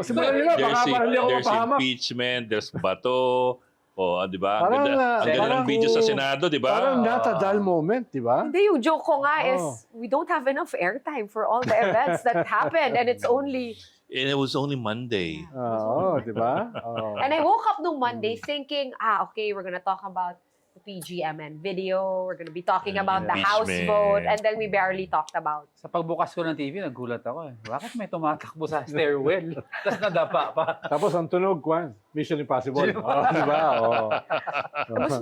simulan nila, baka parang hindi ako There's mapahamak. impeachment, there's bato. O, di ba? Parang, Ang ganda parang ng video sa Senado, di ba? Parang not a dull moment, di ba? Hindi, yung joke ko nga is, we don't have enough airtime for all the events that happened. And it's only... And it was only Monday. Oo, di ba? Oo. And I woke up nung Monday thinking, okay, we're gonna talk about the PGMN video. We're gonna be talking about the House Impeachment. vote. And then we barely talked about... Sa pagbukas ko ng TV, nagulat ako. Bakit may tumatakbo sa stairwell? Tapos nadapa pa. Tapos ang tunog, Kwan, Mission Impossible. Oh, di ba? Oo.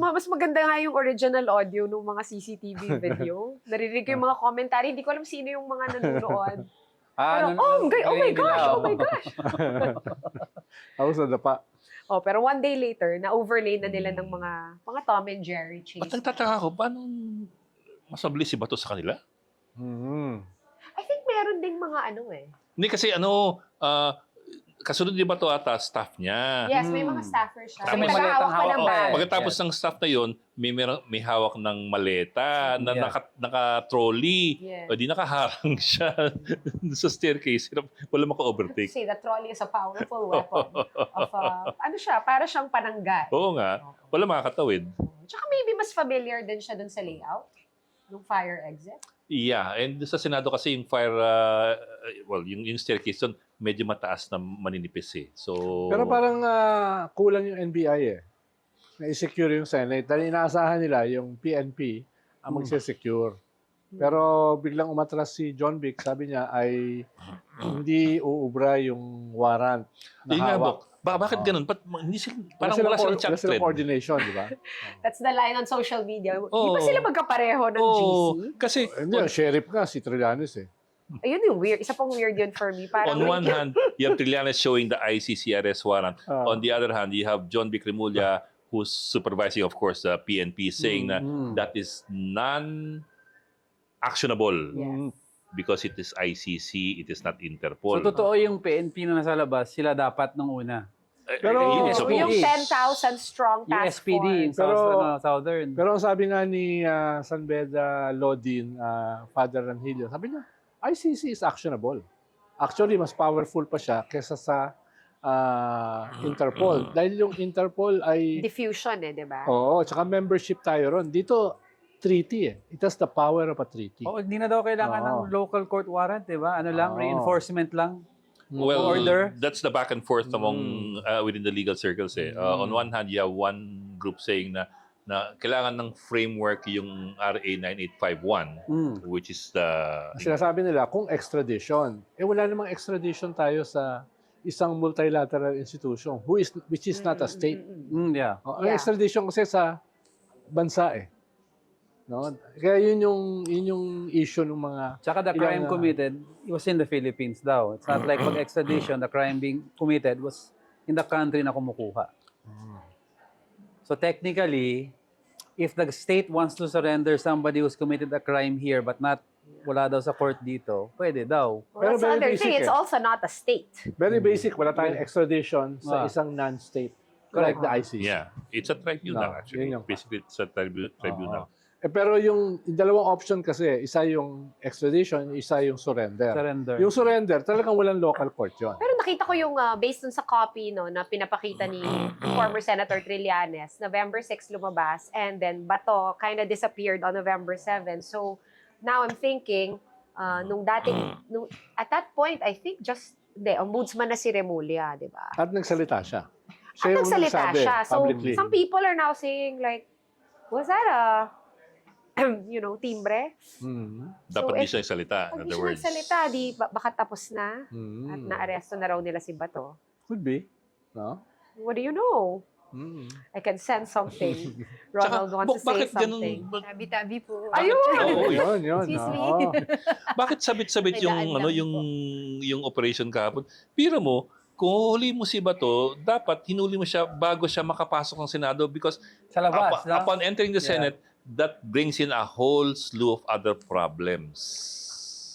Mas maganda nga yung original audio ng mga CCTV video. Narinig ko yung mga commentary. Hindi ko alam sino yung mga nanonood. Pero, oh my gosh. Tapos nadapa. Oh, pero one day later, na-overlay na nila ng mga Tom and Jerry chase. At nagtataka ko, paano mas mabilis si Bato sa kanila? Mhm. I think meron ding mga Hindi kasi kasunod di Bato ata, staff niya. Yes, may mga staffers siya. Tapos May may tagahawak maletang pa ng hawak. bag. Pagkatapos ng staff na yon, may hawak ng maleta na Yeah. naka-trolley. Yeah. O di nakaharang siya sa staircase. Wala maka-overtake. Say, the trolley is a powerful weapon. Para siyang panangga. Oo nga. Wala makakatawid. Tsaka maybe mas familiar din siya dun sa layout. Yung fire exit. Yeah, and sa Senado kasi yung fire, yung staircase doon, medyo mataas na maninipis eh. So, Pero parang kulang yung NBI eh. Na-secure yung Senate. Dahil inaasahan nila yung PNP ang magsisecure. Pero biglang umatras si John Vic, sabi niya ay hindi uubra yung warrant na yun nga, hawak. Bok. Bakit ganun? Parang Wala wala silang chat wala silang thread. coordination, di ba? That's the line on social media. Di Oo. ba sila magkapareho ng GC? Kasi Hindi, ang sheriff nga, si Trillanes eh. Ayun yung weird. Isa pang weird yun for me. Parang, on one hand, you have Trillanes showing the ICC arrest warrant. Ah. On the other hand, you have John Vic Remulla who's supervising, of course, the PNP, saying na that is non-actionable Yes. because it is ICC, it is not So, Interpol. totoo yung PNP na nasa labas, sila dapat nung una. Pero- It's USPD. yung 10,000 strong task USPD, yung Pero- Southern. Pero ang sabi nga ni San Beda Lodin, Father Ranhilio, sabi niya, ICC is actionable. Actually, mas powerful pa siya kesa sa Interpol. Dahil yung Interpol ay, Diffusion di ba? oo, tsaka membership tayo ron. Dito, treaty eh. It has the power of a treaty. Hindi na daw kailangan ng Oo. local court warrant, di ba? Ano lang, Oo. reinforcement lang. Well, order. that's the back and forth among within the legal circles. Eh. On one hand, you have one group saying na kailangan ng framework yung RA 9851, which is the... Sinasabi nila, kung extradition, wala namang extradition tayo sa isang multilateral institution which is not a state. Yeah. Ang Yeah. extradition kasi sa bansa eh. No? Kaya yun yung issue ng mga Tsaka the crime Ilang, committed was in the Philippines daw. It's not like pag-extradition, the crime being committed was in the country na kumukuha. So technically, if the state wants to surrender somebody who's committed a crime here but wala daw sa court dito, pwede daw. Well, that's Pero the very other thing. basic It's eh. also not a state. very basic, wala tayong extradition sa Ah. isang non-state like the ICC. Yeah, it's a tribunal No, actually. yun yung- Basically, it's a tribunal. Pero yung dalawang option kasi, isa yung extradition, isa yung surrender. Surrender. Yung surrender, talagang walang local court yun. Pero nakita ko yung based dun sa copy na pinapakita ni former Senator Trillanes, November 6 lumabas, and then Bato kind of disappeared on November 7. So now I'm thinking, at that point, I think ombudsman na si Remulla, di ba? At nagsalita siya. At yung nagsalita nagsabi siya. So publicly. some people are now saying like, was that a, timbre? Dapat So, di siya salita. In Pag di other siya words. nagsalita, baka tapos na. Mm. At naaresto na raw nila si Bato. Could be. No? What do you know? Mm. I can sense something. Ronald wants to say bakit ganun? something. Tabi-tabi po. Ayun! Oo, yun. Excuse me. Oo. Bakit sabit-sabit May yung daan lang yung operation kahapon? Pira mo, kung huli mo si Bato, dapat hinuli mo siya bago siya makapasok ng Senado because Sa labas, no? upon entering the Senate, that brings in a whole slew of other problems.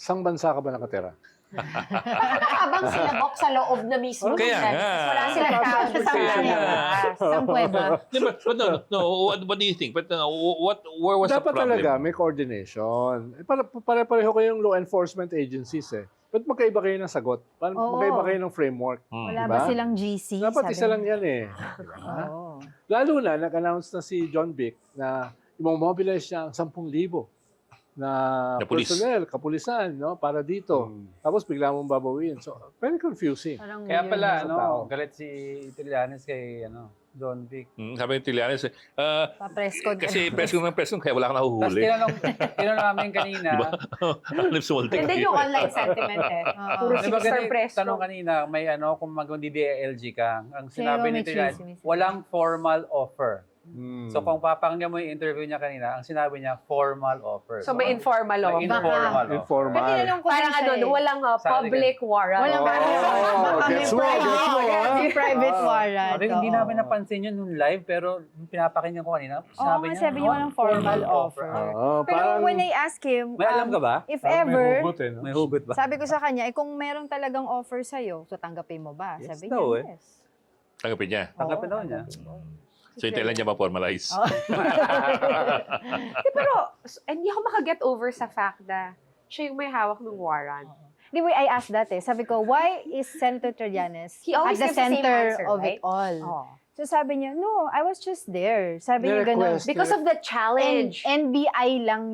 Sang bansa ka ba nakatira? Nakaabang sila Bok sa loob na mismo. Kaya nila. nga. Wala silang tao sa labas. Sang kuweba. But no, what do you think? But where was Dapat the problem? talaga may coordination. Pare-pareho kayong law enforcement agencies eh. Ba't magkaiba kayo ng sagot? Paano Oo. magkaiba kayo ng framework? Wala Diba? ba silang GC? Dapat Sabi isa mo. lang yan eh. Diba? Oo. Lalo na, nag-announce na si John Vic na i-mobilize niya ang 10,000 na Na pulis. personnel, kapulisan, no, para dito. Tapos bigla mong babawiin. So, very confusing. Parang Kaya weird pala, na. Sa tao. galit si Trillanes kay John Vic. Sabi ni Trillanes, Pa-press con. kasi press ko kaya wala kang Tapos nahuhuli. tinanong namin kanina, Hanip sumalte And then yung online sentiment eh. Oo. Puro si di ba Mr. ganun, Presto. tanong kanina, may kung mag-DDLG ka, ang Pero sinabi ni may Trillanes, chismis. walang formal offer. Hmm. So kung papakinggan mo yung interview niya kanina, ang sinabi niya, formal offer. So may informal law. May informal offer. Informal. Pero tinanong ko Parang din siya ano, walang Sabi public warrant. Walang Oh, baka may gets mo, private, gets mo, may private warrant. Sabi, hindi oo. namin napansin yun nung live, pero nung pinapakinggan ko kanina, Oo, sabi niya, sabi niya walang formal offer. Oo, Pero parang when I ask him, May alam ka ba? if parang may ever, hugot eh, no? May hugot ba? sabi ko sa kanya, kung meron talagang offer sa'yo, so tanggapin mo ba? Yes Sabi daw, niya, eh. yes. Tanggapin niya. Tanggapin daw niya. So, hintayin lang niya ma-formalize. Oo. Pero hindi ako makaget over sa fact na siya yung may hawak ng warrant. Di ba, I asked that eh. Sabi ko, why is Senator Trillanes He at always the gives the same center answer, of right? it all? Oh. So sabi niya, no, I was just there. Sabi niya ganun. Ni-request. Because of the challenge. NBI lang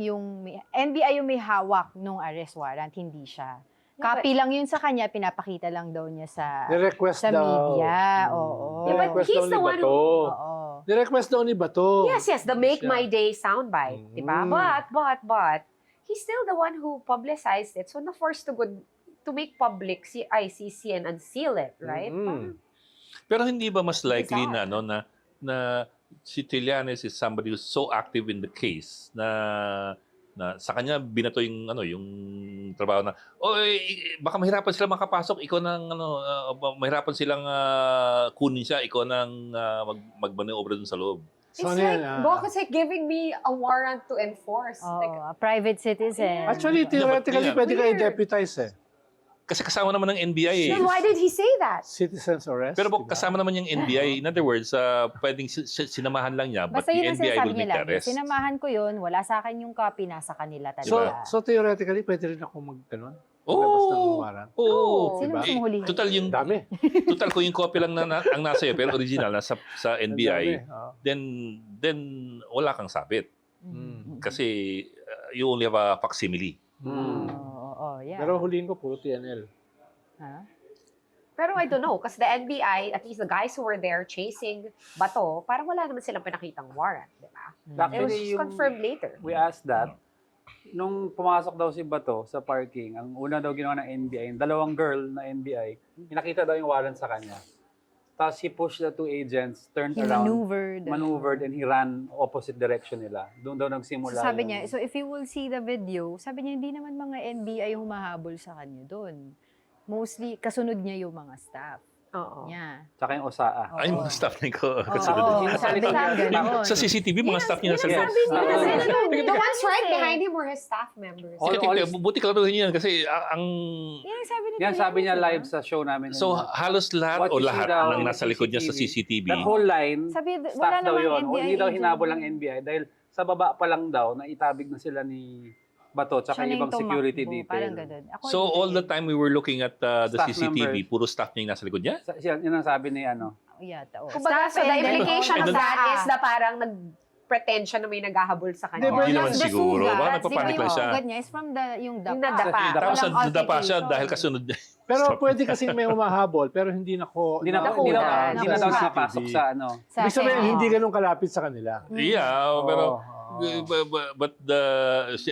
NBI yung may hawak nung arrest warrant, hindi siya. Copy lang yun sa kanya, pinapakita lang daw niya sa ni-request sa daw. media. Oo. Yeah, but Ni-request he's daw the ni one Bato. Oo. Ni-request daw ni Bato. Yes, the make Siya. my day soundbite, di ba? But he's still the one who publicized it. So na-forced to make public si ICC and unseal it, right? Mm. Pero hindi ba mas likely Bizarre. na si Trillanes is somebody who's so active in the case na sa kanya binato yung yung trabaho na baka mahirapan sila makapasok, ikaw nang mahirapan silang kunin siya, ikaw nang magmanobra dun sa loob. It's So, like, yan, Bok's like giving me a warrant to enforce. Oo, Like, a private citizen. Actually, theoretically, Yeah. pwede ka Weird. i-deputize eh. Kasi kasama naman ng NBI eh. then why did he say that? Citizens arrest. Pero diba? kasama naman yung NBI. In other words, pwedeng sinamahan lang niya, but Basta the yun ang NBI sinasabi will niya make the lagi. arrest. Sinamahan ko yun, wala sa akin yung copy, nasa kanila So, talaga. so theoretically, pwede rin ako mag-ganon? Oo. Labas ng warrant? Oo. Sino diba? gusto mo hulihin? Total yung Dami. total ko yung copy lang ang nasa iyo pero original nasa sa NBI. Dami. Oo. Then wala kang sabit kasi you only have a facsimile. Oo, yeah. Pero huliin ko puro TNL. Ha? Pero I don't know, kasi the NBI, at least the guys who were there chasing Bato, parang wala naman silang pinakitang warrant, di ba? It was Actually, just confirmed later. we asked that, nung pumasok daw si Bato sa parking, ang una daw ginawa ng NBI, yung dalawang girl na NBI, pinakita daw yung warrant sa kanya. Tapos he pushed the two agents, turned He around, maneuvered. and he ran opposite direction nila. Doon daw nagsimula. So sabi yung- niya, so if you will see the video, sabi niya, hindi naman mga NBI yung humahabol sa kanya doon. Mostly, kasunod niya yung mga staff Oo. niya. Tsaka yung OSAA. Ay, mga staff na ko. Oo, sabi niya gano'n. Sa CCTV, mga staff niya nasa Yun ang loob. sabi niya. Ah. Kasi ano, The ones right eh. behind him were his staff members. All- Buti klaruhin yan kasi ang Yan ang sabi ni Yan sabi niya Trillanes, live sa show namin. so halos lahat What o you see lahat daw ng in nasa likod niya sa CCTV. That whole line, Sabi, wala staff daw namang yun. NBI Hindi daw agent. hinabol ang NBI dahil sa baba pa lang daw, naitabig na sila ni Bato tsaka Siya na ibang yung security tumakbo, Parang detail. ganun. Ako So hindi all the ganun. time we were looking at the Staff CCTV, members. puro staff niya yung nasa likod niya? Yun ang sabi ni Yata, oh. Kumbaga, so the and then implication all of the that SAA. is na parang nag-pretend siya na may naghahabol sa kanya. Hindi, Hindi naman The siguro. sugat, Baka di ba nagpapanik lang yung siya. sugat niya is from yung dapa. Yung nadapa. Tapos Walang nadapa siya altercation. dahil kasunod niya. Pero pwede kasing may humahabol, pero hindi nako. Hindi na Nakuha. hindi na Nakuha. daw nakapasok sa ano. Sa Ibig sabihin, SAA. hindi ganun kalapit sa kanila. Yeah, pero Oo. but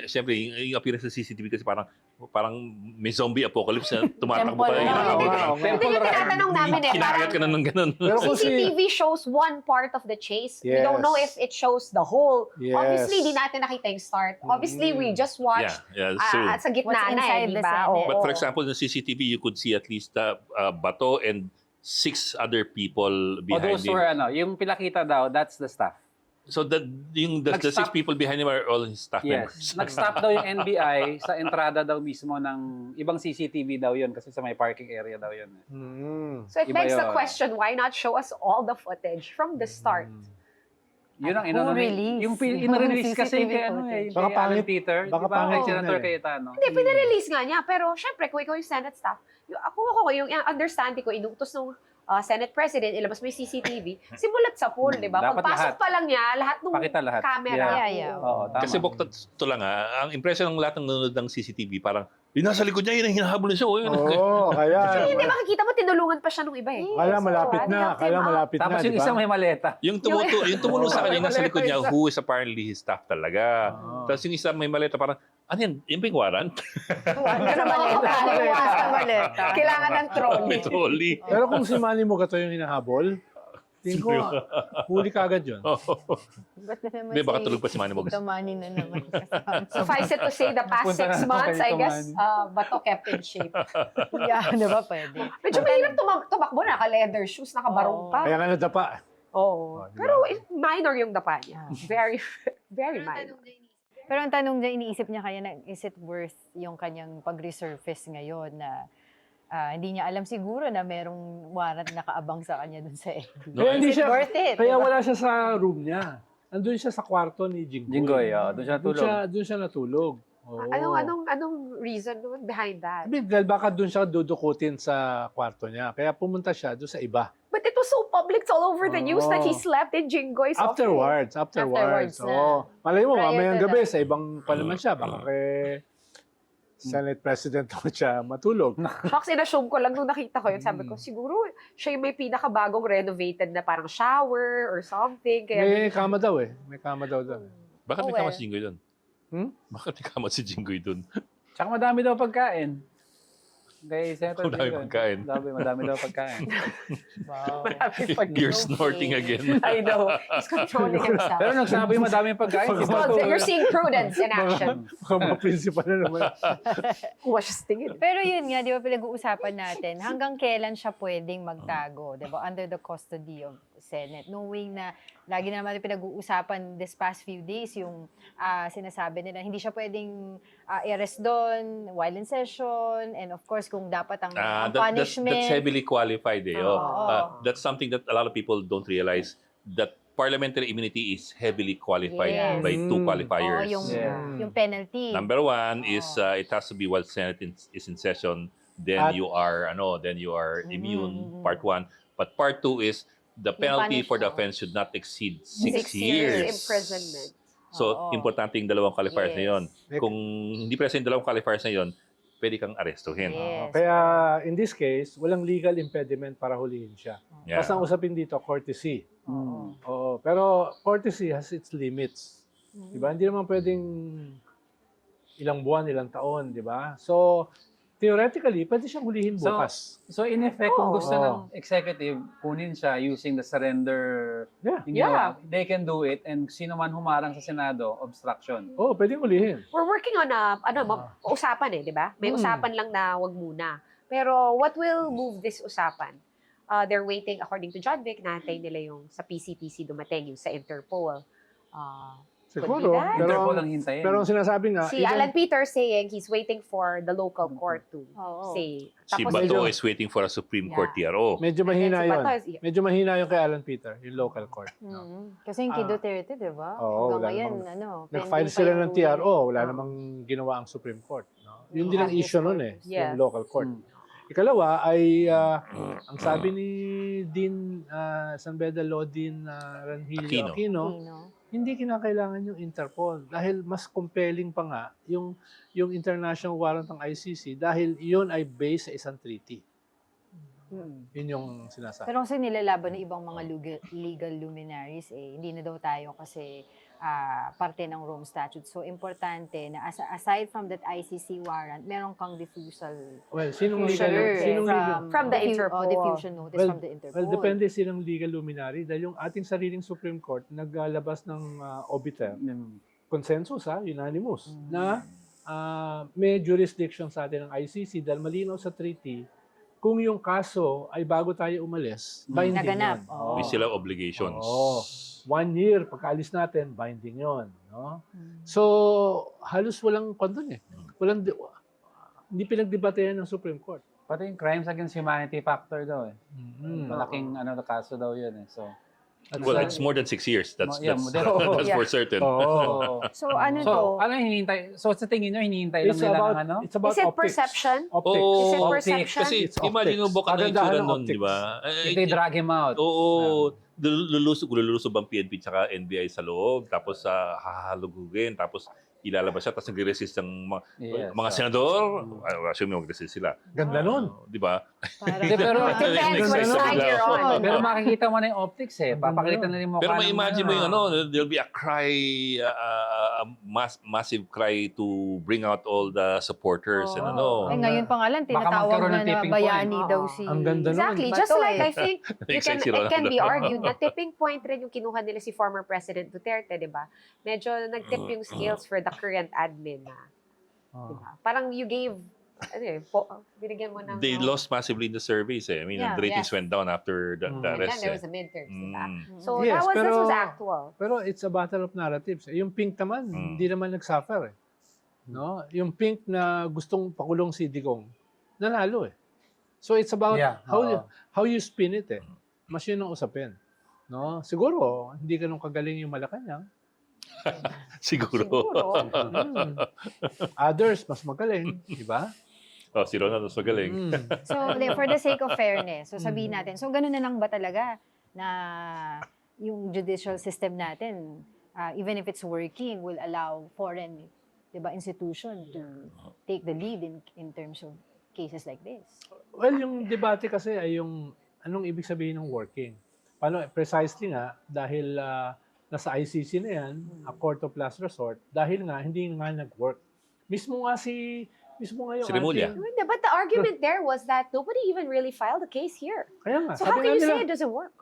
siyempre yung appearance sa CCTV kasi parang may zombie apocalypse na tumatakbo Temple pa yung run. hinahabol ka. Oo, Hindi yung tinatanong namin eh. Kinakagat ka na ng ganun. Pero kung si... CCTV shows one part of the chase. We Yes. don't know if it shows the whole. Yes. Obviously, di natin nakita yung start. Obviously, we just watched Yeah, true. at sa gitna What's na inside eh, di the ba? Senate. Oo. But for example, in CCTV, you could see at least Bato and 6 other people O behind those him. were ano, yung pinakita daw, that's the staff. So the 6 Nag-stop. people behind him are all his staff members. Yes. Nag-stop daw yung NBI sa entrada daw mismo ng ibang CCTV daw yun kasi sa may parking area daw yun. Mm. So it Iba begs the yun. question, why not show us all the footage from the start? Yun ang Who inano released? yung Yung in-release kasi CCTV kay ano footage. Baka kay Alan pangit- Peter, baka di ba? pangit Kay yun Senator eh. Cayetano. Hindi, pinarelease nga niya. Pero syempre, kung ikaw yung Senate staff, yung understanding ko, inutos ng Senate President, ilabas mo yung CCTV, simulat sa pool, di ba? Dapat Pagpasok lahat. pa lang niya, lahat ng Pakita lahat. camera. Yeah. Oo, tama. Kasi bukod ito lang ang impression ng lahat ng nanonood ng CCTV, parang, yung nasa likod niya, yun ang hinahabol niya siya. Oh, yun. Oo, kaya. Hindi, makikita mo, tinulungan pa siya nung iba eh. Kala malapit So, na, help him kala out. malapit na, Tapos di yung ba? isang may maleta. Yung tumulong sa kanya, Yung nasa likod niya, maleta. who is apparently his staff talaga. Oo. Tapos yung isa may maleta, parang, ano yan? Yung ba yung warrant? Sa maleta. Iwas sa maleta. Kailangan ng trolley. May trolley. Pero kung si Manny Mogato yung hinahabol, tingin ko, huli ka agad yun. Ba't na naman Hindi, baka tulog pa si Manny Mogato. Tito Manny na naman kasama. Suffice it to say, the past Punta 6 na ako months, kay I guess, Tomani. Bato kept in shape. Yeah, di ba pwede? Medyo mahirap tumakbo, naka-leather shoes, naka-barong Oo. pa. Kaya nga nadapa. Oo. Oh, di ba? Pero minor yung dapa niya. Very, very minor. Pero ang tanong niya, iniisip niya kaya na, is it worth yung kanyang pag-resurface ngayon na hindi niya alam siguro na merong warrant nakaabang sa kanya dun sa FB. No, Kaya hindi Is it siya, worth it? kaya Diba? wala siya sa room niya. Nandun siya sa kwarto ni Jinggoy. Jinggoy, doon siya Doon tulog. doon siya natulog. Oo. Anong reason naman behind that? Sabi, dahil baka doon siya dudukutin sa kwarto niya. Kaya pumunta siya doon sa iba. But it was so public, it's all over the news that he Oo. slept in Jinggoy's office. Afterwards. Afterwards na. Oo. Malay mo, Prior mamayang to gabi that. sa ibang pa naman siya. Baka kay Senate President naman siya matulog. Shocks, in-assume ko lang nung nakita ko yun. Sabi ko, siguro siya yung may pinakabagong renovated na parang shower or something. May Kaya kama daw eh. May kama daw doon. Bakit may Oh, kama well. si Jinggoy doon? Hmm? Bakit may kama si Jinggoy doon? Tsaka madami daw pagkain. Kay Senator Madami Jinggoy. pagkain. Madami daw pagkain. Wow. You're snorting again. I know. He's controlling himself. Pero nagsabi madaming pagkain. It's called, you're seeing prudence in action. Baka mga principal na naman. Watch tingin. Pero yun nga, di ba pinag-uusapan natin, hanggang kailan siya pwedeng magtago, di ba, under the custody of Senate, knowing na lagi naman pinag-uusapan this past few days, yung sinasabi nila, hindi siya pwedeng i-arrest doon while in session, and of course, kung dapat ang punishment. That's heavily qualified. Oo. That's something that a lot of people don't realize, that parliamentary immunity is heavily qualified Yes. by two Mm. qualifiers. Oo, Yeah. yung penalty. Number one is it has to be while Senate is in session. Then At- you are immune. Mhm. Part one. But part two is the penalty for the punishment. offense should not exceed 6 6 years. years imprisonment. So, Oo. importante yung dalawang qualifiers na Yes. yun. Kung hindi present yung dalawang qualifiers na yun, pwede kang arestuhin. Yes. Kaya in this case, walang legal impediment para hulihin siya. Yeah. Basta ang usapin dito, courtesy. Oo. Oo, pero courtesy has its limits. Di ba? Hindi naman pwedeng ilang buwan, ilang taon, di ba? So, theoretically, pwede siyang hulihin So, bukas. So in effect, kung gusto Oo. ng executive, kunin siya using the surrender, Yeah. yung ginawa, they can do it, and sino man humarang sa Senado, obstruction. Oo, pwedeng hulihin. We're working on usapan di ba? May Hmm. usapan lang na wag muna. Pero what will move this usapan? They're waiting, according to John Vic, naantay nila yung sa PCTC dumating, yung sa Interpol. Siguro. Could be that. Interpol Pero, ang hintayin. pero ang sinasabi nga, Si Alan Peter saying he's waiting for the local court to Oo. say. Si Tapos, Bato medyo- is waiting for a Supreme Court Yeah. TRO. medyo mahina si yun. Bato is- Medyo mahina yung kay Alan Peter, yung local court. Kasi yung kay Duterte, di ba? Oo, Hanggang wala ngayon, namang- pending Nag-file pa sila yung ng ruling. TRO, wala Oo. namang ginawa ang Supreme Court. No? Yun din ang Habeas issue nun eh, corpus. Yes. yung local court. Hmm. Ikalawa ay, ang sabi ni Dean, San Beda Law Dean Ranhilio Aquino, Sino? hindi kinakailangan yung Interpol dahil mas compelling pa nga yung international warrant ng ICC dahil yun ay based sa isang treaty. Yun yung sinasabi. Pero kasi nilalaban ng ibang mga legal luminaries, hindi na daw tayo kasi parte ng Rome Statute. So, importante na aside from that ICC warrant, meron kang diffusal Well, sinong Diffusion legal? notice Sinong legal? From the Interpol. diffusion notice Well, from the Interpol. Well, depende silang legal luminary dahil yung ating sariling Supreme Court naglalabas ng obiter, consensus unanimous, na may jurisdiction sa atin ng ICC dahil malinaw sa treaty kung yung kaso ay bago tayo umalis, binding Naganap. yun. Oo. We still have obligations. Oo. 1 year, pagkaalis natin, binding yon, no? So, halos walang kondon eh. Hindi pinagdebatehan ng Supreme Court. Pati yung crimes against humanity factor daw eh. Mhm. Malaking kaso daw yun eh. So, Well, it's more than 6 years. That's Yeah, that's, modern. that's Yeah. for certain. Oo. So ano So, to? ano yung hinihintay? So, sa tingin nyo, hinihintay lang It's nila about, ng ano? it's about Is it optics. perception? Optics. Oo. Is it Optics. perception? Kasi It's imagine mo optics. baka na Kagandahan itsura ng nun, di optics. ba? If they drag him out. Oo. Lulusob ang PNP tsaka NBI sa loob, tapos hahalugugin, tapos ilalabas siya, tapos nagre-resist ang Yes. mga senador. Assuming mag-resist sila. Ganda nun. Di ba? Parang, Hindi, pero- Depends what Ganda side nun. you're on. Pero makikita mo na yung optics eh. Ang ganda Papakita nun. na rin mo Pero mukha may ng imagine mo yung there'll be a cry, massive cry to bring out all the supporters and eh, ngayon pa nga lang, Baka tinatawag magkaroon ng na tipping bayani point. daw Oo. si... Ang ganda nun. Exactly. Bato Just like eh. I think it can Ronaldo. be argued na tipping point rin yung kinuha nila si former President Duterte, di ba? Medyo nag-tip yung scales for the current admin na. Di ba? Parang you gave, binigyan mo ng... They lost massively in the surveys eh. I mean, Yeah, the ratings yes. went down after the And arrest. then there eh. was the midterms, di ba? Mm. So Yes, that was pero- actual. Pero it's a battle of narratives. Yung Pink naman, hindi naman nag-suffer eh. No? Yung Pink na gustong pakulong si Digong, nanalo eh. So it's about Yeah, oo. how you spin it eh. Mas yun ang usapin. No? Siguro, hindi ganun kagaling yung Malacanang. Siguro. Hmm. Others, mas magaling. Di ba? Oh, si Ronaldo mas magaling. So, for the sake of fairness, so sabihin natin, so ganun na lang ba talaga na yung judicial system natin, even if it's working, will allow foreign, diba, institution to take the lead in terms of cases like this? Well, yung debate kasi ay yung anong ibig sabihin ng working. Paano, precisely nga, dahil nasa ICC na yan, a court of last resort, dahil nga, hindi nga nag-work. Mismo nga yung Si Remulla. ating- But the argument there was that nobody even really filed a case here. Kaya nga, So how sabi can nga you nila, say it doesn't work?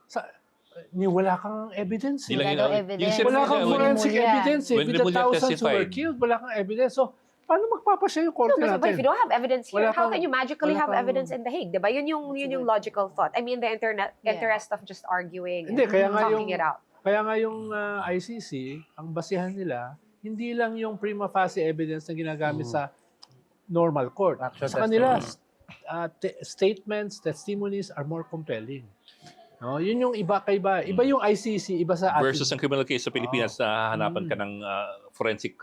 wala kang evidence. Hindi lang Wala yun. daw Yung evidence. si Wala Remulla, kang Remulla. forensic evidence eh. When With the Remulla thousands who were testified. killed, wala kang evidence. So, paano magpapasya yung korte No, but if natin? you don't have evidence here, Wala how kang- can you magically wala have kang- evidence in The Hague? Diba? Yun yung logical thought. I mean, the interest of just arguing Hindi, and kaya nga talking yung- it out. Kaya nga yung ICC, ang basihan nila, hindi lang yung prima facie evidence na ginagamit sa normal court. Actual Sa kanila, statements, testimonies are more compelling. No, yun yung iba kaiba. Iba yung ICC, iba sa atin. Versus ang criminal case sa Pilipinas na hahanapan ka ng forensic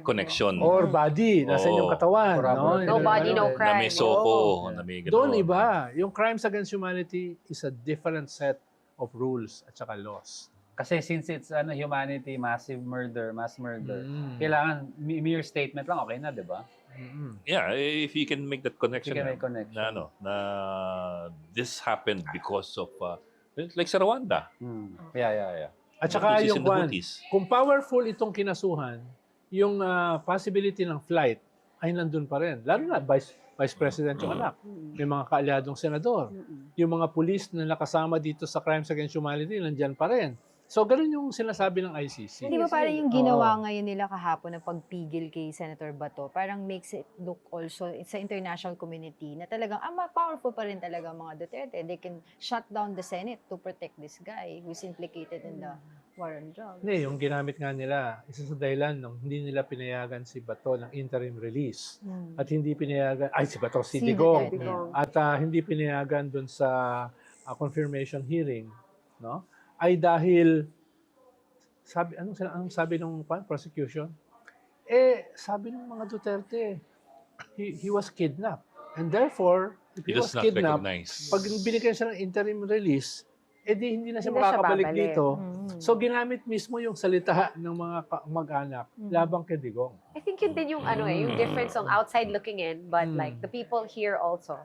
connection. Or body, nasa Oo. inyong katawan. No? No body, no na crime. may SOCO, Oo. na may Doon gano'n. iba. Yung crimes against humanity is a different set of rules at saka laws. Kasi since it's humanity, mass murder, kailangan mere statement lang, okay na, di ba? Yeah, if you can make that connection. You can make connection. Na, na this happened because of, like sa Rwanda. Yeah. At saka Tutsis yung and the kwan, Hutus. kung powerful itong kinasuhan, yung possibility ng flight ay nandun pa rin. Lalo na Vice President yung anak. May mga kaalyadong senador. Yung mga pulis na nakasama dito sa crimes against humanity, nandyan pa rin. So, ganun yung sinasabi ng ICC. Di ba parang yung ginawa ngayon nila kahapon na pagpigil kay Senator Bato, parang makes it look also sa international community na talagang, powerful pa rin talaga ang mga Duterte. They can shut down the Senate to protect this guy who's implicated in the war on drugs. Hindi, yung ginamit nga nila, isa sa dahilan nung hindi nila pinayagan si Bato ng interim release. At hindi pinayagan, si Bato, si Digong. Duterte. At hindi pinayagan dun sa confirmation hearing, no? Ay dahil anong sabi ng prosecution? Sabi ng mga Duterte, he was kidnapped. And therefore, if He he was does not kidnapped, recognize. pag binigyan siya ng interim release, hindi na siya Hindi na siya makakabalik babalik. dito. So, ginamit mismo yung salita ng mga mag-anak labang kay Digong. I think yun din yung yung difference on outside looking in, but like the people here also.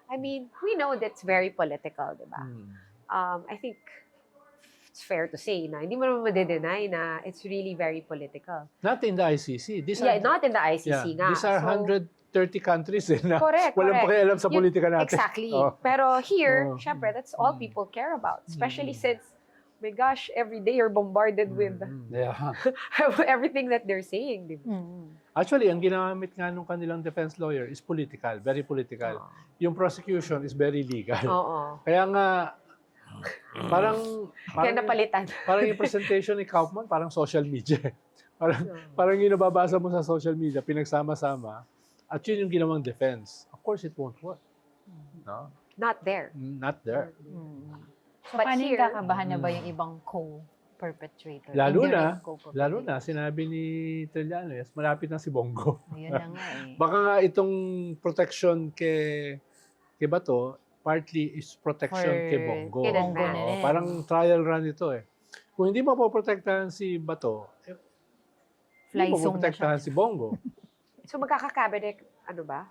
I mean, we know that's very political, di ba? I think it's fair to say na hindi mo naman made-deny na it's really very political. Not in the ICC. Not in the ICC nga. These are So, 130 countries na Correct, walang correct. pakialam sa politika natin. Exactly. Oh. Pero here, Oh. syempre, that's all people care about. Especially since, my gosh, every day you're bombarded with Yeah. everything that they're saying. Di ba? Actually, ang ginamit nga nung kanilang defense lawyer is political, very political. Yung prosecution is very legal. Oo. Kaya nga, Kaya napalitan. parang yung presentation ni Kaufman, parang social media. parang yung nababasa mo sa social media, pinagsama-sama, at yun yung ginawang defense. Of course, it won't work. No? Not there. Not there. So, But paano yung here- kakabahan na ba yung ibang co-perpetrator? Lalo Indirect co-perpetrator? Lalo na, sinabi ni Trillanes, malapit na si Bongo. Ayun na nga eh. Baka nga itong protection kay Bato, partly is protection For kay Bongo. kay Bongo na Oo, rin. parang trial run ito eh. Kung hindi mapoprotektahan si Bato, Fly hindi zone na siya. mapoprotektahan si Bongo. So magkaka-cabinet, ano ba?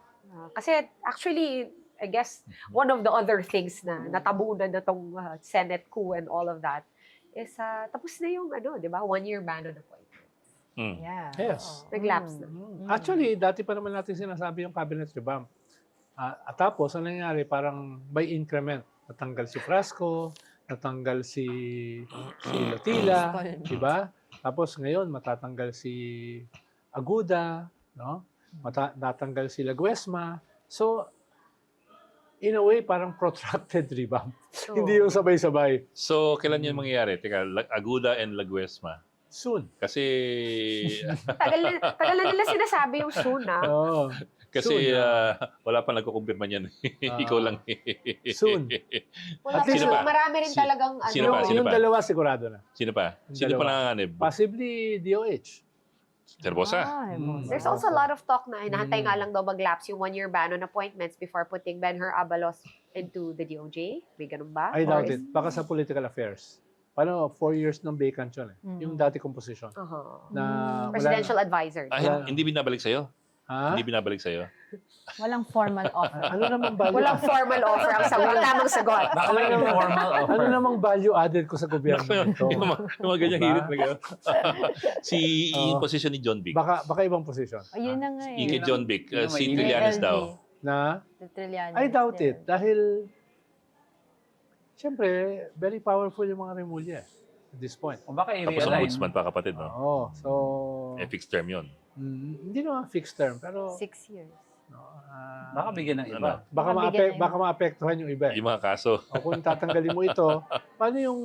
Kasi actually, I guess, one of the other things na natabunan na tong Senate coup and all of that is tapos na yung, di ba, 1-year ban on appointment. Mm. Yeah. Yes. oo. Nag-lapse na. Actually, dati pa naman natin sinasabi yung cabinet revamp. At tapos, ang nangyari, parang by increment. Natanggal si Frasco, natanggal si Lotila, di ba? Tapos ngayon, matatanggal si Aguda, no? Natanggal si Laguesma. So, in a way, parang protracted revamp. So, Hindi yung sabay-sabay. So, kailan yun mangyayari? Teka, Aguda and Laguesma. Soon. Kasi, tagal na nila sinasabi yung soon, Oo. kasi Soon, wala pa nagkukumpirma niyan. Ikaw lang. Soon. Wala At least, pa, marami rin talagang, sino pa? Yung dalawa sigurado na. Sino pa? Yung Sino pa dalawa. nanganganib? Possibly DOH. Serbosa. Ah, Mm. There's also a lot of talk na hinahantay nga lang daw mag-lapse yung 1-year ban on appointments before putting Benhur Abalos into the DOJ. May ganun ba? I Or doubt is- it. Baka sa political affairs. Paano, 4 years ng vacant yun eh. Yung dati kong position. Na wala- Presidential advisor. Hindi binabalik sa'yo? Ha? Hindi binabalik sa'yo? Walang formal offer. Ano namang value? Walang formal offer ang sagot. Tamang sagot. Baka may informal offer. Ano namang value added ko sa gobyerno ito? yung mga ganyang Diba? hirit na gano'n. Yung Oo. position ni John Vic. Baka ibang position. Ayun na nga Yung kay eh. John Vic, Yun si naman, Trillanes LD. daw. Na? Trillanes. I doubt yeah. it. Dahil, siyempre, very powerful yung mga Remulla at this point. O baka Tapos i-realign. ombudsman pa kapatid, no? Oo. So, Fixed term yun. hindi naman fixed term, pero 6 years. no, Baka bigyan ng iba. baka, Baka bigyan na baka maapektuhan yung iba. Yung mga kaso. O kung tatanggalin mo ito, paano yung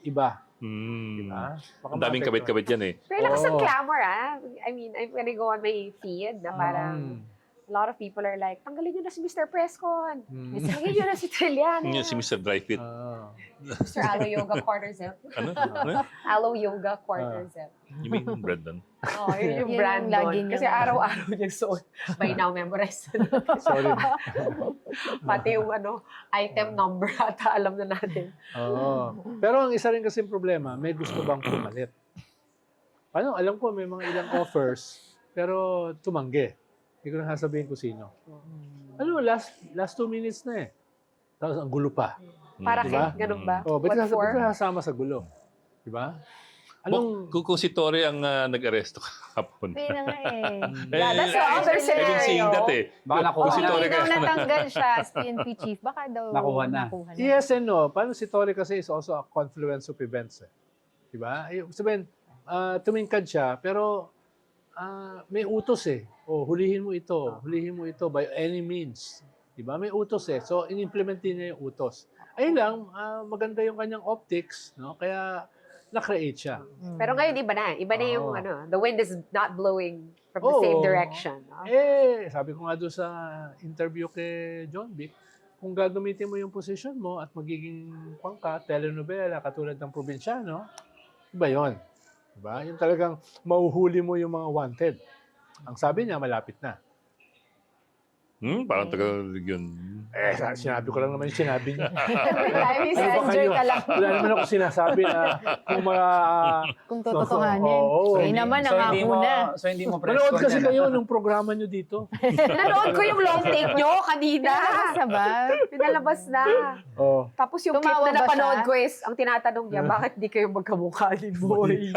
iba? Hmm. Diba? Baka Ang daming maapektuhan. kabit-kabit yan eh. Pero lakas ng Oo. clamor, I mean, I'm gonna go on my feed na parang a lot of people are like, tanggalin nyo na si Mr. Prescon. Tanggalin nyo na si Trillanes. Yung si Mr. Dryfit. Mr. Alo Yoga Quarterzep. Ano? Ano? Alo Yoga Quarterzep. You mean Brandon? Oh, yun yung Yun brand yung lagi nun. niya. Kasi araw-araw niya suot. By now, memorize na natin. Sorry. Pati yung item number ata alam na natin. Oo. Pero ang isa rin kasing problema, may gusto bang pumalit? Paano? Alam ko may mga ilang offers, pero tumanggi. Hindi ko na sasabihin kung sino. Ano, last 2 minutes na eh. Tapos ang gulo pa. Para Diba? kay, ganun ba? Oh, ba't What for? ka sasama sa gulo? Diba? Anong... Kung si Torre ang nag-aresto kahapon. Ayun na nga eh. Yeah, that's the other I've been seeing that scenario. eh. Baka nakuha Kung si na. Torre Nung kaya. natanggal siya as PNP chief, baka daw Nakuha na. Yes and no. Paano si Torre kasi is also a confluence of events eh. Diba? Sabihin, tumingkad siya, pero may utos eh. Oh, hulihin mo ito by any means. Diba? May utos eh. So, in-implement din niya yung utos. Ayun lang, maganda yung kanyang optics, no? Kaya na-create siya. Pero ngayon, iba na. Iba na yung, Oo. the wind is not blowing from the Oo. same direction. No? Sabi ko nga doon sa interview kay John Vic, kung gagamitin mo yung position mo at magiging telenovela katulad ng probinsyano, iba yun. Diba? Yung talagang mauhuli mo yung mga wanted. Ang sabi niya, malapit na. Parang tagal yun. Sinabi ko lang naman yung sinabi niya. Every time you Ano ba enjoy kayo? ka lang. Wala naman ako sinasabi na kung mga... Kung tututuhanin. Oo. Eh naman, So hindi nangako mo, na. so hindi mo Manood kasi yan, kayo nung programa nyo dito. Nanood ko yung long take nyo kanina. Pinalabas na ba? Pinalabas na. Oh. Tapos yung clip Tumawa na ba napanood siya? ko is, ang tinatanong niya, bakit di kayo magkamukha ni Boy?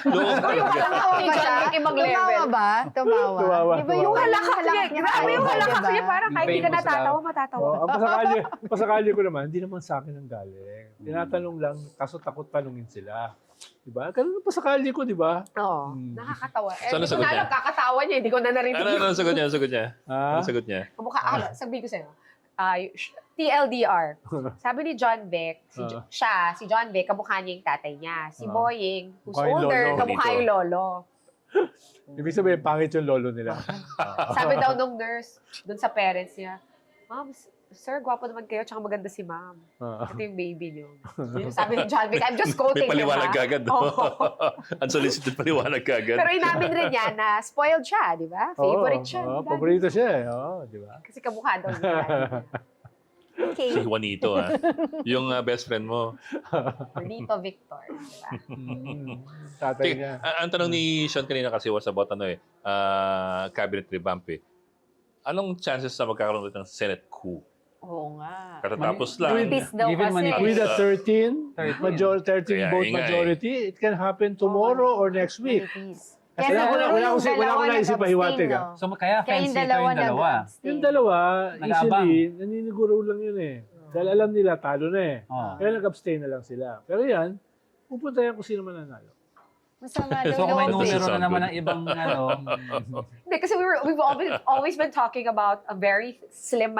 Doon, Yung halakak ni John Vic, ibang level. Tumawa ba? Tumawa. Tumawa, Di ba yung tumawa. Halakak niya, grabe yung halakak niya. Parang kahit di ka Famous natatawa, daw. matatawa. Oh, ang pasakali ko naman, hindi naman sa akin ang galing. Tinatanong lang, kaso takot tanungin sila. Diba? Ganun ang pasakali ko, diba? Oo, Hmm. nakakatawa. Saan Hindi ko nasagot na niya? alam, kakatawa niya, hindi ko na narinig. ano sagot niya? Sagot niya? Ha? Ano sagot niya? Kamukha, sabihin ko sa'yo. TLDR. Sabi ni John Vic, si John Vic, kamukha niya yung tatay niya. Si Boying, who's Kamukha yung older, lolo. kamukha yung lolo. Ibig sabihin, pangit yung lolo nila. Sabi daw nung nurse, dun sa parents niya, Ma'am, Sir, gwapo naman kayo, tsaka maganda si ma'am. Ah. Ito yung baby niyo. Yun yung sabi ni John Vic. I'm just quoting May paliwanag him, ha? kagad. No? Oo. Unsolicited paliwanag kagad. Pero inamin rin niya na spoiled siya, di ba? Favorite siya. Oo, ni Daddy. paborito siya eh. Oo, di ba? Kasi kamukha daw niya. Okay. Si Juanito, yung best friend mo. Lito Victor, di ba? Tatay Sige, niya. ang tanong ni Sean kanina kasi was about cabinet revamp eh. Anong chances na magkakaroon ulit ng Senate coup? Oo nga. Katatapos lang. Manipis daw Given kasi. manipis. With a 13 Kaya vote ingay. majority, it can happen tomorrow or next week. Manipis. Wala siguro ko yung wala dalawa ko naisip nag-abstain, pahiwatig, no? So kaya Kaya fancy yung ito dalawa yung dalawa. nag-abstain. Yung dalawa, Nag-aabang. easily, naniniguro lang yun eh. Dahil alam nila, talo na eh. Oh. Kaya nag-abstain na lang sila. Pero yan, pupunta yan kung sino man nanalo. Masama daw So kung may loob eh. Doesn't numero na sound naman good. ng ibang ano, Hindi, kasi we've always been talking about a very slim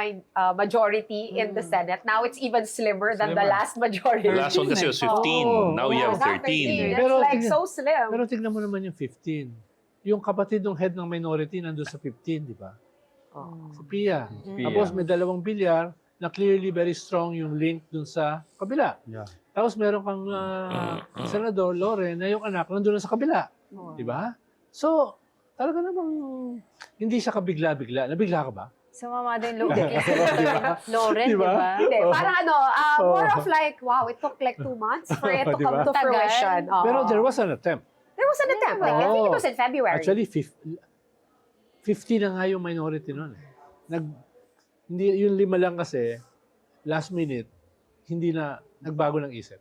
majority in the Senate. Now it's even slimmer than the Slimmer. last majority. The last one kasi was 15. Oh, Now you oh. have 13. That's Pero like tingnan- so slim. Pero tignan mo naman yung 15. Yung kapatid ng head ng minority nandun sa 15, di ba? Si Pia. Pia. Tapos may dalawang bilyar na clearly very strong yung link dun sa kabila. Yeah. Tapos meron kang Senador Loren na yung anak nandun na sa kabila. Di ba? So, talaga namang hindi siya kabigla-bigla. Nabigla ka ba? Sumama din loob ni Lauren, di Diba? ba? Hindi, Oh. parang more of like, wow, it took like 2 months for it to come Diba? to fruition. Oo. Pero there was an attempt. There was an attempt. Like, I think it was in February. Actually, 50 na nga yung minority nun. Hindi, yung 5 lang kasi, last minute, hindi na nagbago ng isip.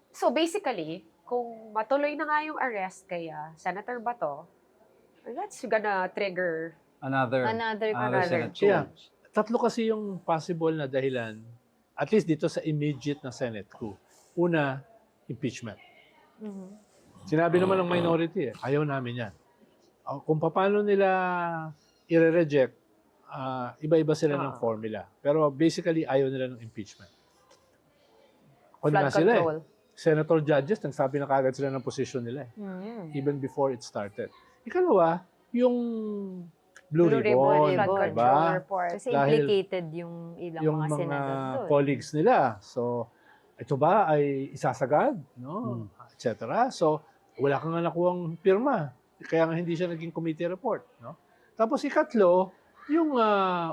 So basically, kung matuloy na nga yung arrest kay Senator Bato, that's gonna trigger another Another. Senate Yeah. coup. Tatlo kasi yung possible na dahilan, at least dito sa immediate na Senate coup. Una, impeachment. Sinabi naman ng minority, ayaw namin yan. Kung paano nila i-reject, iba-iba sila ng formula. Pero basically, ayaw nila ng impeachment. Kung flood na sila control. Senator judges, nagsabi na kagad sila ng position nila even before it started. Ikalawa, yung Blue Blue Ribbon, Ribbon, flood diba? control report. Kasi Dahil implicated yung ilang yung mga mga senador doon. colleagues nila. So, ito ba ay isasagad? No? Et cetera. So, wala kang nga nakuhang pirma. Kaya nga hindi siya naging committee report. No? Tapos ikatlo, yung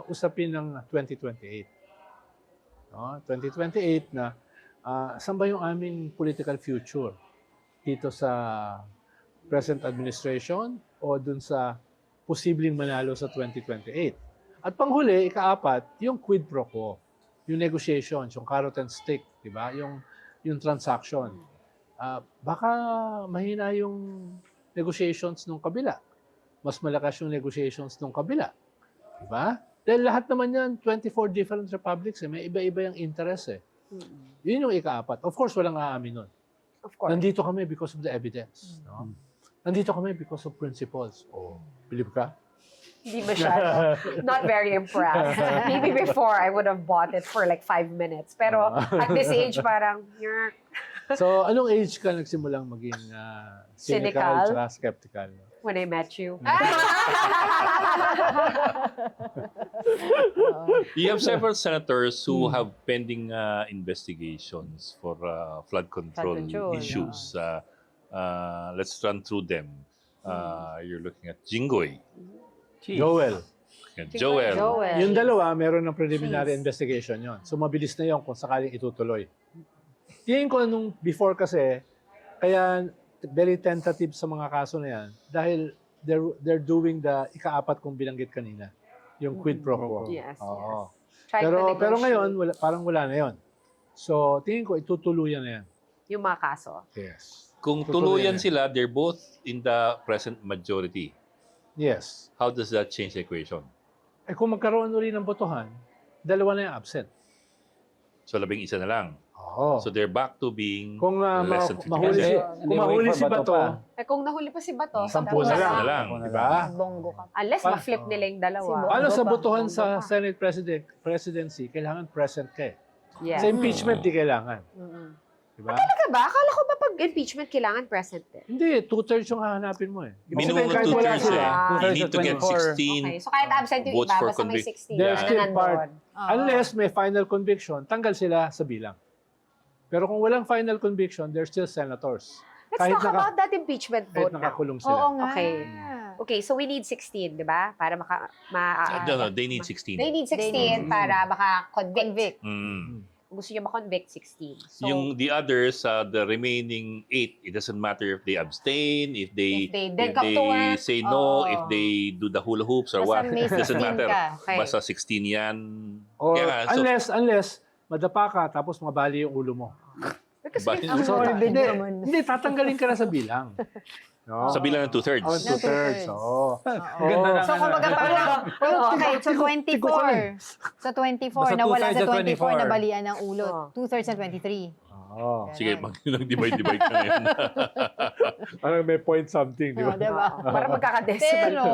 usapin ng 2028. No? 2028 na saan ba yung aming political future? Dito sa present administration o dun sa posibleng manalo sa 2028? At panghuli, ikaapat, yung quid pro quo. Yung negotiations, yung carrot and stick, di ba? Yung transaction. Baka mahina yung negotiations nung kabila. Mas malakas yung negotiations nung kabila. Di ba? Dahil lahat naman yan, 24 different republics, may iba-iba yung interest eh. Yun yung ikaapat. Of course, walang aamin nun. Of course. Nandito kami because of the evidence. No? Nandito kami because of principles. Believe ka? Hindi masyado. Not very impressed. Maybe before, I would have bought it for like 5 minutes. Pero at this age, parang, you're So, anong age ka nagsimulang maging cynical Cynical? at skeptical? when I met you. You have several senators who have pending investigations for flood control control, issues. Let's run through them. You're looking at Jinggoy, Chief. Joel. Joel. Yung dalawa, meron ng preliminary Jeez. investigation yon. So, mabilis na yon kung sakaling itutuloy. Tingin ko nung before kasi, kaya very tentative sa mga kaso na yan dahil they're doing the ikaapat kong binanggit kanina. Yung quid pro quo. Yes, Oo. Trying to Pero negotiate ngayon, parang wala na yon. So, tingin ko, itutuluyan na yan. yung mga kaso. Yes. Kung Tutuloy tuluyan yan. sila, they're both in the present majority. Yes. How does that change the equation? Eh kung magkaroon uli ng botohan, dalawa na yung absent. So, 11 na lang. Oo. So, they're back to being Kung less than 50%. mahuli si, Kasi, kung mahuli wait si for Bato Bato, pa. Eh kung nahuli pa si Bato, Sampu dapat na lang. Sampu na lang. Di ba? Bonggo ka. Unless Pa- ma-flip nila yung dalawa. Si Paano sa Bato pa, botohan sa Bato pa. Senate presidency, kailangan present ka eh. Yes. Sa impeachment, di kailangan. Mm-mm. Diba? Talaga ba? Akala ko ba pag impeachment kailangan present din? Hindi, 2/3 yung hahanapin mo eh. Ibig Minimum sabihin, of kahit wala 2/3 sila, eh. You 2/3 need to get 24. 16 Okay, so kahit absent yung votes iba, for basta may convict. 16 They're na still part. nandun. Oo. Unless may final conviction, tanggal sila sa bilang. Pero kung walang final conviction, they're still senators. Let's Kahit talk about that impeachment kahit vote now. nakakulong Oo sila. nga. Okay. Okay, so we need 16, di ba? Para No, they need 16. They need 16 They need- para maka-convict. Convict. Mm. Kung gusto nyo makonvict, 16. So, Yung the others, the remaining 8, it doesn't matter if they abstain, if they If they then come to work, say no, oo. if they do the hula hoops or Basta what, may it doesn't 16 matter. ka. Okay. Basta 16 yan. Or Kaya nga, so, unless madapa ka tapos mabali yung ulo mo. because But- if Ang So, morbid hindi, naman. hindi, tatanggalin ka na sa bilang. No? sa bilang ng 2/3. Oh, Na 2/3. 2/3. Oo. Ganda ng So, kumbaga parang, okay, so 24. Sa 24, Basta nawala 2/3 sa sa 24, 24. nabalian ng ulo. Oo. 2/3 sa 23. Oo. Sige, Ganon. mag-divide ka ngayon. Parang may point something, di ba? Oh, diba? para magkakadecimal. Pero,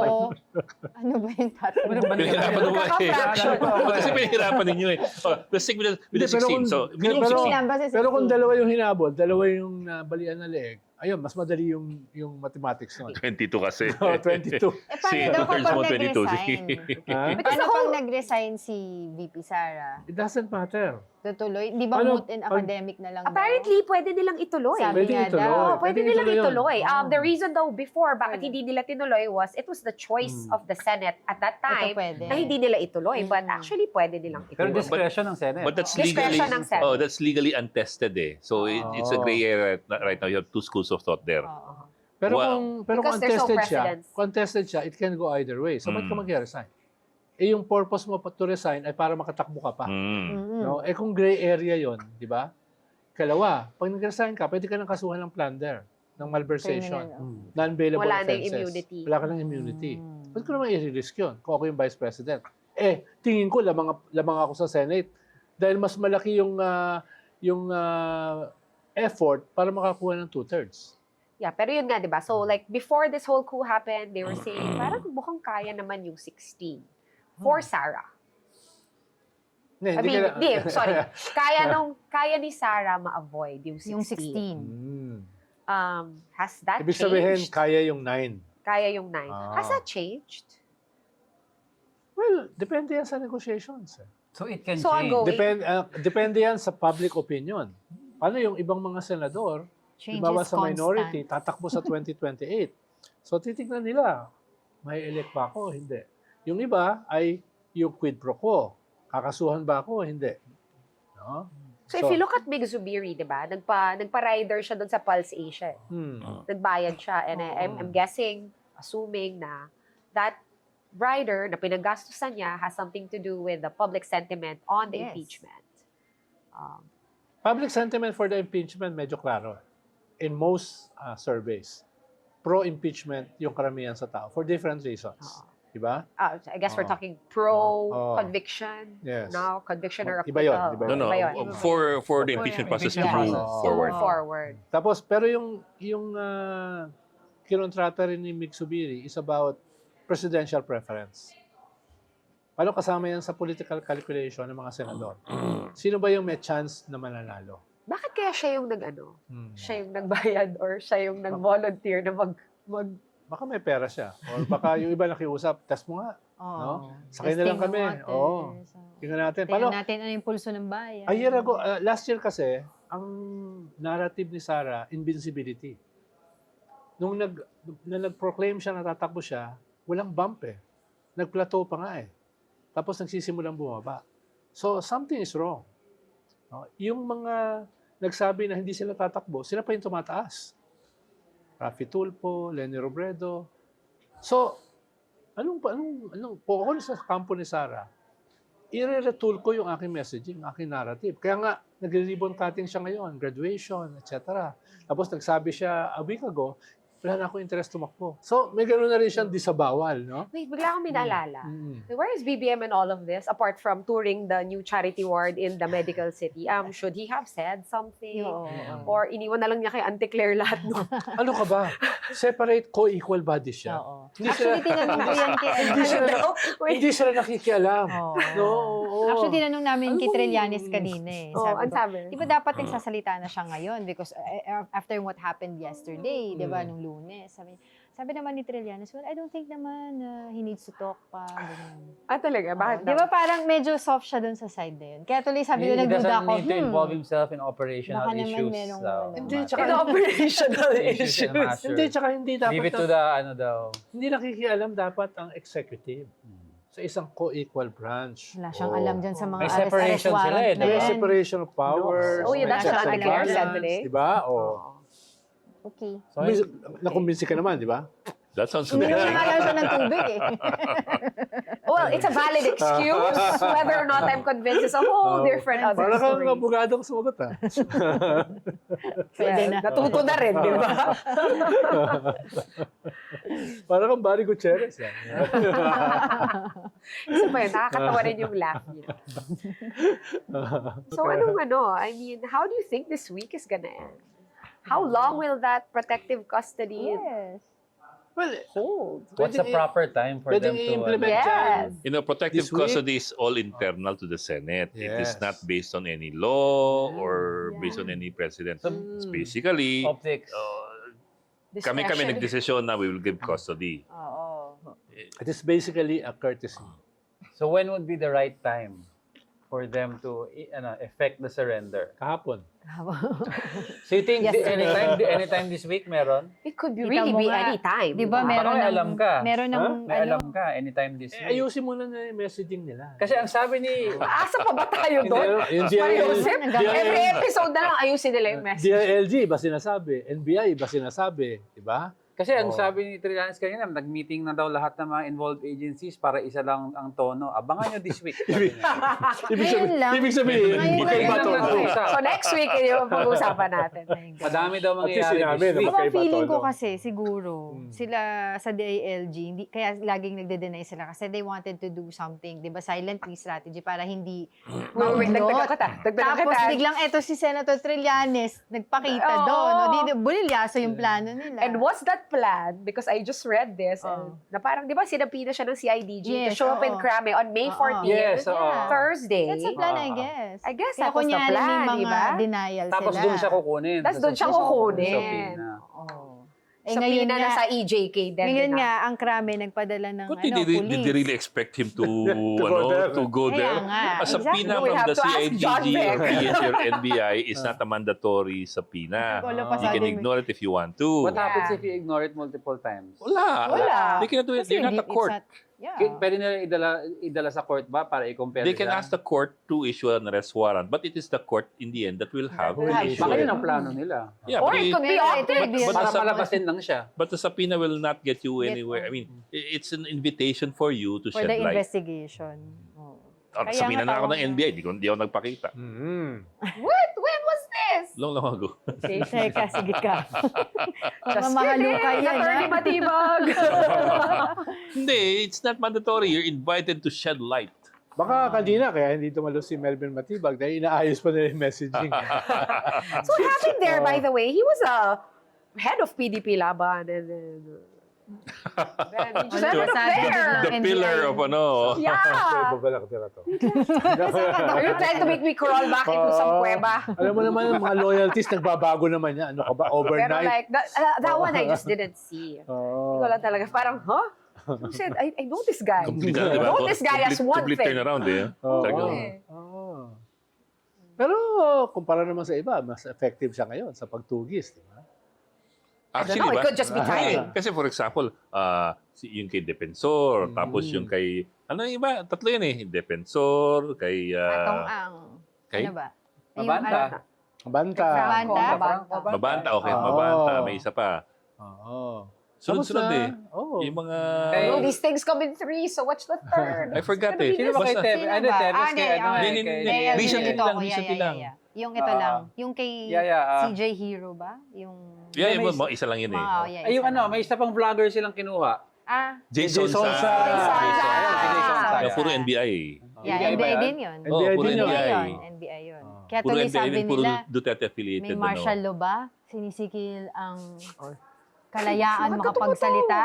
ano ba yung tatanong? Pinahirapan mo eh. Magkaka-fraction. Kasi pinahirapan ninyo eh. Oh, let's stick with the Hindi, pero 16. kung- So, minimum pero- 16. Basta 16. Pero kung dalawa yung hinabol, dalawa yung nabalian na leeg, ayun, mas madali yung mathematics nun. 22 kasi. Oh, 22. Eh, paano Si daw two-thirds kapag mo, 22. nag-resign? Ha? Paano pag nag-resign si VP Sara? It doesn't matter. Tutuloy? Di ba Paano- moot and academic na lang daw? Apparently, pwede nilang ituloy. Sabi Pwede nga ituloy. daw. Oo, pwede nilang ituloy yun. ituloy. Oo. The reason though before, bakit Pwede. hindi nila tinuloy was, it was the choice of the Senate at that time Ito pwede. na hindi nila ituloy. But Mm. actually, pwede nilang Pero ituloy. discretion ng Senate. But that's Discretion legally ng Senate. that's legally untested eh. So it's a gray area right now. You have two schools of thought there. Oo. Pero Wow. kung Because there's no precedence. contested siya, it can go either way. So, ba't ka Mm. mag-resign? Eh, yung purpose mo to resign ay para makatakbo ka pa. Mm. Mm-mm. No? Eh, kung gray area yon, di ba? Kalawa, pag nag-resign ka, pwede ka nang kasuhan ng plunder, ng malversation, Criminal. non-bailable Wala na yung offenses. immunity. Wala ka ng immunity. Mm. Ba't ko naman i-risk yun kung ako yung vice president? Eh, tingin ko lamang ako sa Senate dahil mas malaki yung effort para makakuha ng 2/3. Yeah, pero yun nga, di ba? So, like, before this whole coup happened, they were saying, parang mukhang kaya naman yung 16 for Sarah. I mean, sorry. Kaya ni Sarah ma-avoid yung 16. Yung 16. Has that Ibig changed? sabihin, kaya yung 9. Kaya yung 9. Ah. Has that changed? Well, depende yan sa negotiations. eh. So it can So, change. ongoing. Depende yan sa public opinion. Paano yung ibang mga senador, Changes ibawa sa constant. minority, tatakbo sa 2028. So titignan nila, may elect ba ako? Hindi. Yung iba ay yung quid pro quo. Kakasuhan ba ako? Hindi. No? So, if you look at Mig Zubiri, di ba? Nagpa-rider siya doon sa Pulse Asia. Nagbayad siya. And I'm guessing, assuming na that rider na pinagastusan niya has something to do with the public sentiment on the Yes. impeachment. Public sentiment for the impeachment, medyo klaro. In most surveys, pro-impeachment yung karamihan sa tao for different reasons. Diba? I guess we're Oh. talking pro-conviction. Yes. No, conviction or Iba yun, acquittal. iba No, no. Iba yun. For the impeachment process to impeachment move process. forward. Move forward. Tapos, pero yung kinontrata rin ni Mig Zubiri is about presidential preference. Paano kasama yan sa political calculation ng mga senador? Sino ba yung may chance na mananalo? Bakit kaya siya yung siya yung nagbayad or siya yung nag-volunteer na mag Baka may pera siya. Or baka yung iba nakiusap, test mo nga. Oo. No? Sakay na lang Testing kami. the waters. Oo. Tingnan natin. Tingnan Paano? natin ano yung pulso ng bayan. A year ago, last year kasi, ang narrative ni Sara, invincibility. Nung nag-proclaim siya, natatakbo siya, walang bump eh. Nag-plateau pa nga eh. Tapos nagsisimulang bumaba. So, something is wrong. No? Yung mga nagsabi na hindi sila tatakbo, sila pa yung tumataas. Rafi Tulfo, Leni Robredo. So, anong po ako sa kampo ni Sara, i-retool ko yung aking messaging, aking narrative. Kaya nga, nag-ribbon cutting siya ngayon, graduation, etc. Tapos nagsabi siya a week ago, wala na akong interest tumakbo. So, may gano'n na rin siyang disabawal, no? Wait, bigla akong minaalala. Mm. Where is BBM in all of this, apart from touring the new charity ward in the medical city? Should he have said something? Oo. Or iniwan na lang niya kay Auntie Claire lahat no? Ano ka ba? Separate co-equal bodies siya. Oo. Hindi Actually, tinanong ko yan kay Hindi sila, Ano daw? Wait. hindi sila nakikialam. Oo. No, oo. Oo. Actually, tinanong namin Alam kay mo, Trillanes kanina eh. Oh, ang ko, sabi. di ba dapat nagsasalita na siya ngayon? Because after what happened yesterday, di ba, nung Lunes, sabi naman ni Trillanes, well, I don't think naman he needs to talk pa. Ganun. Talaga? Bakit Di ba parang medyo soft siya dun sa side na yun? Kaya tuloy sabi ko, He nagduda doesn't ako, need to involve himself in operational baka naman issues. merong daw. ano. Hindi, Matter. tsaka In operational Issues issues. and matters. Hindi, tsaka hindi dapat. Leave it to the, ano daw. Hindi nakikialam dapat ang executive sa isang co-equal branch. Wala siyang Oo. alam dyan sa mga May arrest separation sila warrant eh, na May yan. separation of powers. Oh, yun, may that's checks what and I balances, said today. Di ba? O. Okay. So, Nakumbinsi ka naman, di ba? That sounds Hindi naman convincing. alam siya ng tubig eh. Well, it's a valid excuse. Whether or not I'm convinced is a whole different other Para kang story. abogadong sumagot, ha? Pwede na. Natuto na rin, di ba? Para kang Barry Gutierrez, ha? Isa pa yun, nakakatawa rin yung laugh niya. So I mean, how do you think this week is gonna end? How long will that protective custody Yes. Well, hold? what's the proper time for them pwedeng to... i-implement Yes. dyan. Protective This week? custody is all internal to the Senate. It is Yes. not based on any law or based on any precedent. It's basically, Optics. kami Discretion. nagdesisyon na we will give custody. Oo. It is basically a courtesy. So when would be the right time for them to effect the surrender? Kahapon. So you think Yes, sir. anytime this week meron? It could be Kita really mo be nga, any time. Di ba Baka meron may ng, alam ka. meron ng, May ano, alam ka anytime this week. Ayusin muna na yung messaging nila. Kasi ang sabi ni... Asa pa ba tayo doon? Yung Mariusip, DILG. every episode na lang ayusin nila yung message. DILG, iba sinasabi. NBI, iba sinasabi. Diba? Kasi ang Oo. sabi ni Trillanes kanina, nag-meeting na daw lahat ng mga involved agencies para isa lang ang tono. Abangan nyo this week. sabi niya. Ngayon lang. Ibig sabihin, Ngayon magkaiba lang to. nag-uusap. So next week, yun yung pag-uusapan natin. Madami daw At least mangyayari sinabi this na week. Diba magkaiba feeling ko tono. kasi siguro sila sa DILG hindi kaya laging nagde-deny sila kasi they wanted to do something, 'di ba? Silently strategy para hindi Wait, dagdagan Tapos kita. biglang eto si Senator Trillanes nagpakita Oo. doon, no? Di bulilyaso yung plano nila. And what's that plan? Because I just read this. And, na parang, di ba, sinapina siya ng CIDG to Yes, show up in oo. Krame on May 14th, Yes, oo. Thursday. That's the plan, I guess. I guess Kaya that was the kunyari plan, may di mga ba? denial Tapos sila. doon siya kukunin. Tapos doon siya Sa kukunin. subpoena. Eh, Sa ngayon pina na nga- sa EJK din. Ngayon din nga, ang Krame nagpadala ng But ano, did they police. really expect him to, go there. to go Kaya there? nga, A subpoena exactly. We from have the to ask John CIDG or Beck. PNP or NBI is not a mandatory subpoena. All of a You can sudden, ignore it if you want to. What happens if you ignore it multiple times? Wala. Wala. They cannot do it. Kasi They're not hindi- a court. it's not- yeah. Pwede nila idala sa court ba para i-compare They can sila? ask the court to issue an arrest warrant, but it is the court in the end that will have to have issue Baka it. yun ang plano nila. Yeah, Or but, it could be Ngayon, optic. ito, But Para the sub- palabasin lang siya. but the subpoena will not get you Get anywhere. I on. mean, it's an invitation for you to For shed the light. investigation. Oo. Kaya Sabihin nga na ako ng tawag na. NBI, di ako nagpakita. Mm. What? When was this? Long ago. Okay. Teka, sige ka. Just Mamahalo kidding. kayo, Attorney ha? Matibag. Hindi, it's not mandatory. You're invited to shed light. Baka kanina, kaya hindi tumalo si Melvin Matibag dahil inaayos pa nila yung messaging. So what happened there, by the way? He was a head of PDP Laban and then... then he just ended up Sabi there. The NBI. pillar of ano. Yeah. Babalak tira to. Are you trying to make me crawl back into some kuweba? Alam mo naman, yung mga loyalties, nagbabago naman yan. Ano ka ba? Pero Overnight? like, that one I just didn't see. Oo. Hindi ko lang talaga, parang, huh? I said, I know this guy. Complete, I di ba? know this guy as one Complete thing. turnaround eh. Oo. Talagang- Oo. Pero kumpara naman sa iba, mas effective siya ngayon sa pagtugis, di ba? I don't Actually, know, it ba? could just be timing. Kasi for example, yung kay Defensor, tapos yung kay, ano yung iba? Tatlo yun eh. Defensor, kay, Atong ang. kay Ano ba? Mabanta. Mabanta. Mabanta? Mabanta. Okay, Oo. Mabanta. May isa pa. Oo. Sunod-sunod Tapos na, eh. Oo. Yung mga... Kay- No, these things come in threes, so watch the third. I forgot It's gonna eh. be Sino ba kay Basta- Tevez? Ano, ba? Tevez kay ano? Hindi, kay- hindi. Yeah, Recently ito lang, ako. recently lang. Yung ito lang. Yung kay CJ Hero ba? Yung... Yeah, May- mga isa lang yun eh. Yeah, Ay, yung isa ano, lang. may isa pang vlogger silang kinuha. Jason Jason Sa. Sa. Jason Sa. Yeah, puro NBI. Yeah, NBI ba NBI yan? din yun. Oo, NBI puro din yun. NBI. NBI yun. Kaya Puro tuloy NBI sabi din, puro nila, Duterte may affiliated. martial law ba? Sinisikil ang kalayaan Ano to, makapagsalita.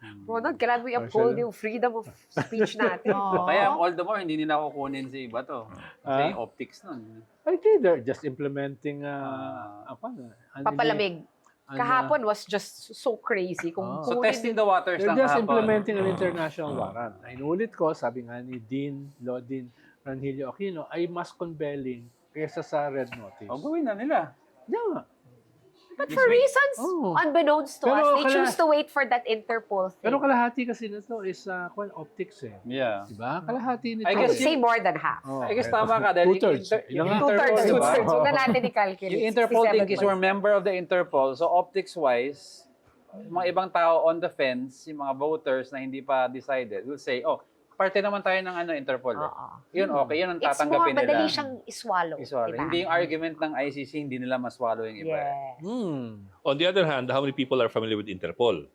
Ronald, kailangan mo i-uphold yung freedom of speech natin. Oo. Kaya all the more, hindi nila kukunin si Bato. Kasi yung optics nun. I think they're just implementing Papalamig. Kahapon was just so crazy. Kung So kunin- testing the waters They're lang just kahapon. implementing an international warrant. Inulit ko, sabi nga ni Law Dean Ranhilio Aquino, ay mas compelling kaysa sa red notice. O, gawin na nila. Yeah. But for reasons Oh. unbeknownst to Pero us, they kaya- choose to wait for that Interpol thing. Pero kalahati kasi nito is optics eh. Yeah. Diba? Kalahati nito. I I guess would say more than half. Oh, I guess tama ka dahil Two-thirds. yung Ilang nga? Interpol, Two-thirds, diba? two-thirds. Huwag na natin i-calculate. Yung Interpol 67 thing is we're months. member of the Interpol. So optics-wise, mga ibang tao on the fence, yung mga voters na hindi pa decided, will say, oh, parte naman tayo ng Interpol. Eh. Oo. Yun, okay. Yun ang It's more, tatanggapin nila. madali siyang iswallow. Iswallow. Diba? Hindi yung argument ng ICC, hindi nila maswallow yung iba. Yes. On the other hand, how many people are familiar with Interpol?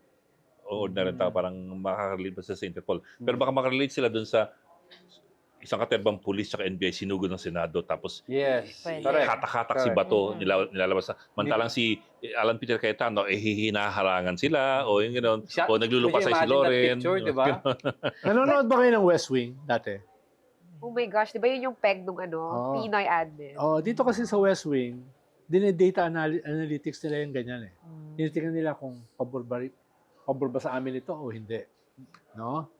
O ordinary tao, parang makakarelate ba sila sa Interpol? Pero baka makarelate sila dun sa isang katerbang pulis at NBI sinugod ng Senado tapos Yes. Pwede. Correct. hatak-hatak si Correct. Bato, nilalabas na. Mantalang si Alan Peter Cayetano, hinaharangan sila, o yung gano'n, Siya- o naglulupasay Could you si imagine that Loren. picture, diba? Nanonood ba kayo ng West Wing dati? Oh my gosh, di ba yun yung peg nung Oo. Pinoy admin? Oh, dito kasi sa West Wing, dinedata analytics nila yung ganyan eh. Tinitingnan nila kung pabor ba sa amin ito o hindi. No?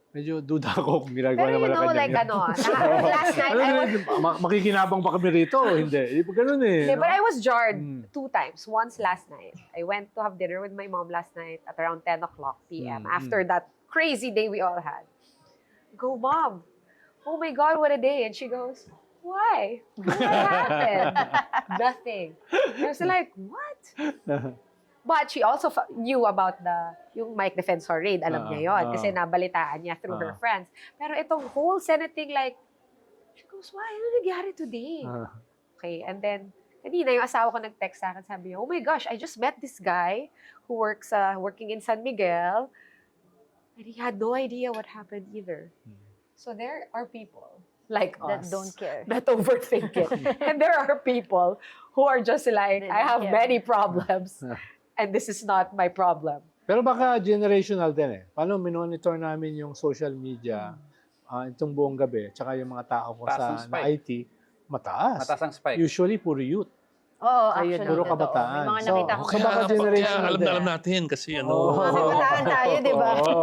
Medyo duda ako kung ginagawa Pero naman you know, like last night, I was, makikinabang pa kami rito o hindi? Hindi pa ganun eh. Hindi, no? but I was jarred Mm. 2 times. Once last night. I went to have dinner with my mom last night at around 10 o'clock p.m. After that crazy day we all had. Go, Mom. Oh my God, what a day. And she goes, why? What happened? Nothing. I was like, what? But she also knew about yung Mike Defensor raid. Alam niya yon kasi nabalitaan niya through her friends. Pero itong whole Senate thing, like, she goes, why? Ano nangyari today? Okay, and then, kanina yung asawa ko nag-text sa akin, sabi niya, oh my gosh, I just met this guy who working in San Miguel, and he had no idea what happened either. So there are people like That us don't care. that overthink it. And there are people who are just like, They I don't have care. many problems, and this is not my problem. Pero baka generational din eh. Paano minonitor namin yung social media itong buong gabi, tsaka yung mga tao ko Taas ang sa spike. IT, mataas. Mataas ang spike. Usually, puro youth. Oo, Kaya actually. puro totoo. kabataan. May mga So, nakita ko. kaya baka generational alam din. na alam natin kasi ano. Oo. Kasi bataan tayo, di ba? Oo.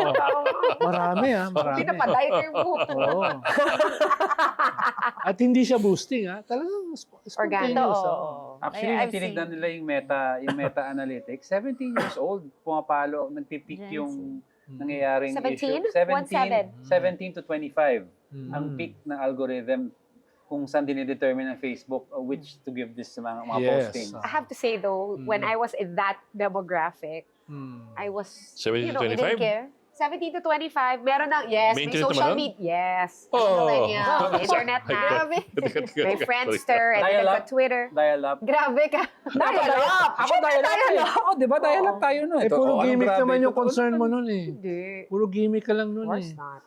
Marami marami. Pinapadayot yung buhok. Oo. At hindi siya boosting talagang Organic. spontaneous. Oo. Actually, I've tinignan seen. nila yung meta-analytics. 17 years old, pumapalo, nagpipeak Gen Z. yung nangyayaring 17? issue. 17 to 25. Ang peak ng algorithm kung saan dinidetermine ng Facebook which to give this sa mga Yes. postings. I have to say though, when I was in that demographic, I was 70 to You didn't 25? care? 17 to 25, meron na, yes, may May internet social naman media. Yes. Oh. May internet na. Grabe. May Friendster, and then Dial-up. Twitter. Dial-up. Grabe ka. Dial-up! Ako dial-up. Ako, di ba dial-up tayo nun? Eh, puro Anong gimmick grabe naman yung ito? concern mo nun eh. Hindi. Puro gimmick ka lang Of nun course eh. not.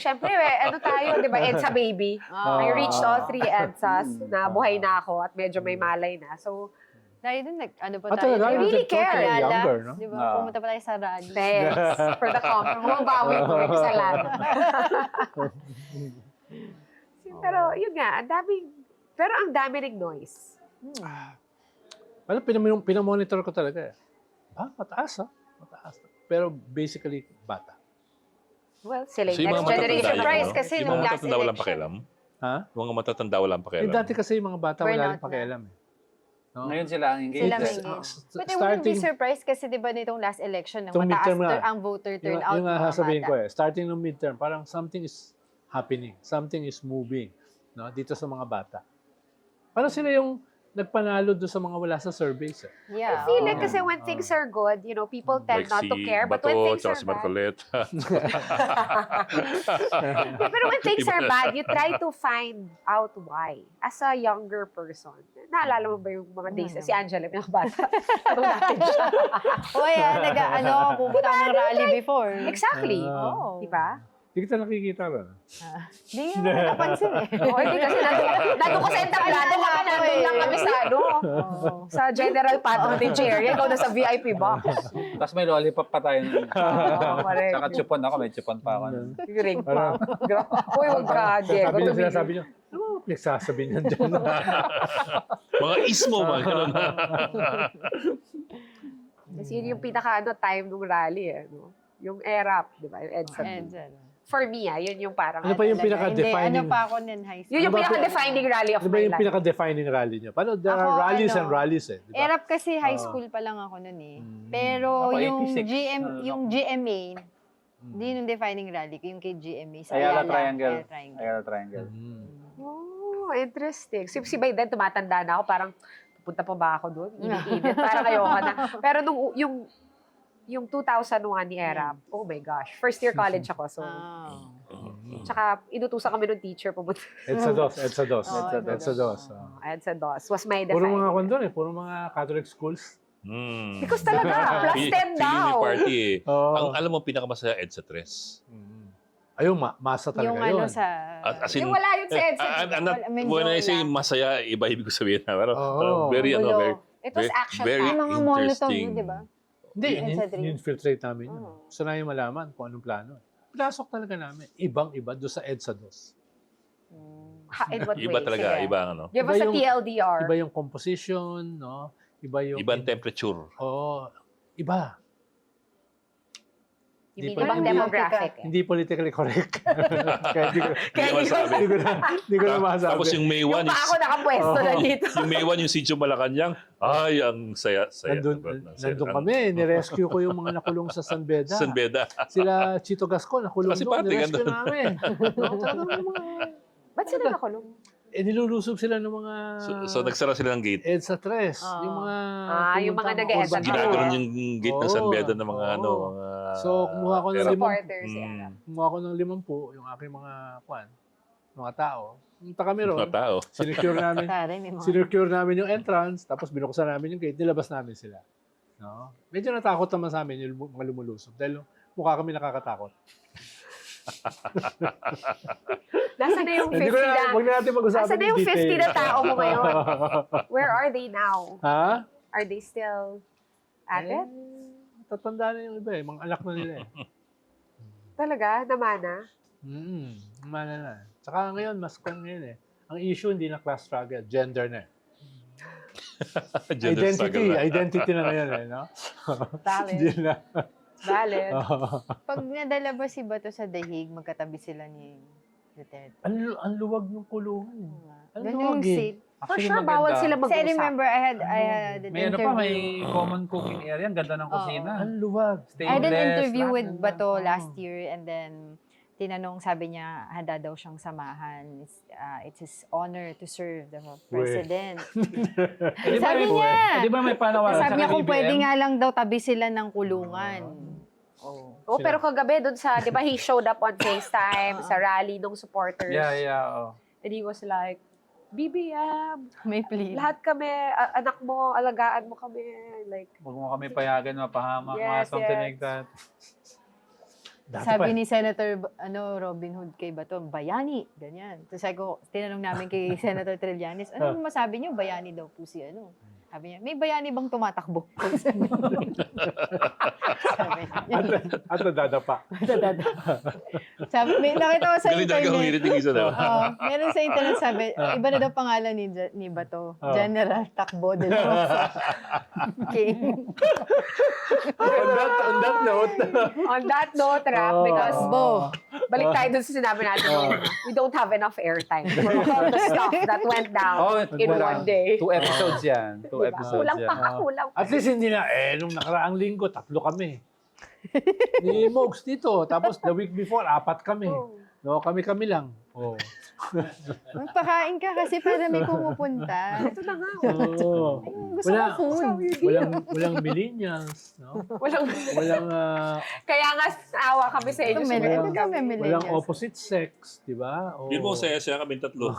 Siyempre, ano tayo, di ba, EDSA baby. Ah. I reached all 3 EDSAs na buhay na ako at medyo may malay na. So, Tayo dun, ano pa Ah, tayo? talaga? I really You're care. totally younger, no? Di ba? Ah. Pumunta pa tayo sa rally. thanks for the compliment. Mabawi ko yung kasalanan. Pero yun nga, pero ang dami ring noise. Alam, pinamonitor ko talaga eh. Mataas Mataas. Pero basically, bata. Well, sila So yung yung next mga generation. matatanda surprise yun, kasi yung nung mga last matatanda walang election. pakialam. Ha? Yung mga matatanda walang Eh, pakialam. dati kasi yung mga bata wala Burnout rin pakialam eh. No? Ngayon sila ang engaged. Sila It's, may engaged. s- But I wouldn't be starting, surprised kasi di ba nitong last election, nang Itong mataas midterm nga. ang voter turnout yung ng mga sasabihin bata. ko eh, starting ng midterm, parang something is happening. Something is moving. No? Dito sa mga bata. Parang sila yung nagpanalo doon sa mga wala sa surveys eh. Yeah. I feel like oo. kasi when things are good, people tend Like not si to care. But Bato, when things tsaka are si bad, Marcoleta. pero when things Iba are na. bad, you try to find out why. As a younger person, naalala mo ba yung mga days? Si Angela, yung bata. Ano natin siya? Oy, pumunta ka ng rally before. Exactly. Oo. Di ba? Hindi kita nakikita ba? Di nga napansin eh. Oo, hindi kasi nandun ko sa entablado ka pa nandun Doon lang kami sa sa general patronage area. Ikaw na sa VIP box. Tapos may lollipop pa tayo. Correct. Tsaka chupon ako, may chupon pa ako. Yung ring pa. Uy, wag ka, Diego. Sabi niya, tumigil. sinasabi niya, ano pinagsasabi niyan dyan? Mga ismo, mga ganun. Kasi yun yung time nung rally Yung ERAP, di ba? Yung EDSA. For me, yun yung parang... Ano pa yung Hindi, pinaka-defining? ano pa ako nun, high school. Yun yung pinaka-defining rally of Ano ba my yung life. pinaka-defining rally niya? Paano? There Ako, are rallies ano, and rallies eh. Di ba? Erap kasi high school pa lang ako nun eh. Pero Ako, yung 86, yung GMA, hindi yung defining rally, yung kay GMA sa Ayala Ayala. Triangle. Ayala Triangle. Ayala Triangle. Oh, interesting. Si by then, tumatanda na ako. Parang, pupunta pa ba ako doon? Init-init. Parang ayoko na. Pero nung, yung 2001 ni ERAP, oh my gosh. First year college ako. So, Ah. tsaka inutusan kami ng teacher pumunta. EDSA DOS. Oh, EDSA DOS. EDSA DOS was my Puro defining. mga kondon eh. Puro mga Catholic schools. Because talaga, plus 10 daw. party eh. Oo. Ang alam mo, pinakamasaya EDSA 3. Ayun, masa talaga Yung yun. ano sa... As in, Wala yun sa EDSA. when I say masaya, iba ibig ko sabihin na. Pero, Oo. very, Gulo. It was action very Yung mga molotov, interesting. di ba? Hindi, EDSA 3. infiltrate namin yun. Gusto namin malaman kung anong plano. Pinasok talaga namin. Ibang-iba doon sa EDSA DOS. In what Iba way? talaga, Sige. iba ano. Give us Iba a yung- TLDR. Iba yung composition, no? Iba yung... Ibang temperature. Oo. Iba. You mean Hindi ibang pa- demographic. Hindi politically correct. Kaya di ko, Kaya Hindi ko masabi. di ko na masabi. Tapos yung May 1 Yung pa is... ako nakapwesto na dito. Yung May 1 yung Sitio Malacanang. Ay, ang saya-saya. Nandun kami, nirescue ko yung mga nakulong sa San Beda. San Beda. Sila Chito Gascon, nakulong Kasi doon, pati nirescue ganun. namin. No, talagang mga, Ba't sila nakulong? nilulusob sila ng mga So nagsara sila ng gate. EDSA 3. Ah. Yung mga... Yung mga pumunta nag-EDSA urban Ginaganon tour. yung gate ng San Oo. Beda ng mga ano. Oo. Mga, So, kumuha ko ng Pero- Supporters. Mm. Kumuha ko ng 50, yung aking mga tao. Punta kami ron, Mga tao. sinecure namin. Taray, may mga... Sinecure namin yung entrance, tapos binuksan namin yung gate, nilabas namin sila. No? Medyo natakot naman sa amin yung mga lumulusob dahil mukha kami nakakatakot. Nasaan na yung 50 Hindi ko na, na? huwag na natin mag-usapan Nasaan na in yung 50 detail. na tao mo ngayon? Where are they now? Ha? Are they still at it? Tatanda na yung iba eh, mga anak na nila eh. Talaga? Namana? Mana na. Tsaka ngayon, mas kung ngayon eh. Ang issue hindi na class struggle, gender na eh. Gender struggle na. Identity na ngayon eh, no? Valid. Hindi na. Valid. Pag nadala ba si Bato sa dahig, magkatabi sila ni Duterte. Ang luwag ng kulungan eh. Ang Doon luwag yung eh. seat. For sure, bawal sila Kasi I mag-usap. remember I had an May ano interview. pa, may common cooking area. Ang ganda ng kusina. Ang luwag. I had an Stainless, interview lahat with ng- Bato Oo. last year and then tinanong, sabi niya, handa daw siyang samahan. It's his honor to serve the president. Eh, di ba Sabi may- niya. eh, di ba may panawagan Sabi sa niya kung BBM? pwede nga lang daw tabi sila ng kulungan. Oh. Oh, pero kagabi dun sa, di ba, he showed up on FaceTime sa rally ng supporters. Yeah. Oh. And he was like, BBM, May plea. lahat kami, anak mo, alagaan mo kami. Like, Huwag mo kami payagan, mapahamak, mga Yes, something yes. like that. Dati Sabi pa, ni Senator Robin Hood kay Bato, bayani, ganyan. Tapos sabi ko, tinanong namin kay Senator Trillanes, ano masabi niyo, bayani daw po si ano? Sabi niya, may bayani bang tumatakbo? Sabi niya, at nadadapa. sabi, may, nakita ko sa Galing talaga internet. humirit yung isa daw. Oo, meron sa internet sabi, iba na daw pangalan ni Bato. General Takbo de la Rosa. King. On that note, on that note, Rap, Oh. because Bo. balik tayo dun sa sinabi natin, we don't have enough airtime for all the stuff that went down in wala. one day. 2 episodes yan. 2 Diba? episodes Kulang yan. pa ka, kulang pa. at least hindi na, nung nakaraang linggo, 3 kami. Ni Mogs dito, tapos the week before, 4 kami. No, kami lang. Oh. Magpakain ka kasi para may pumupunta. Ito na nga. Oh. Gusto ko food. Walang millennials, no? Walang, Walang kaya nga, awa kami sa inyo. Ito, sumunod ito kami. may millennials. walang opposite sex, di ba? Oh. Yun mo, saya-saya kami tatlo.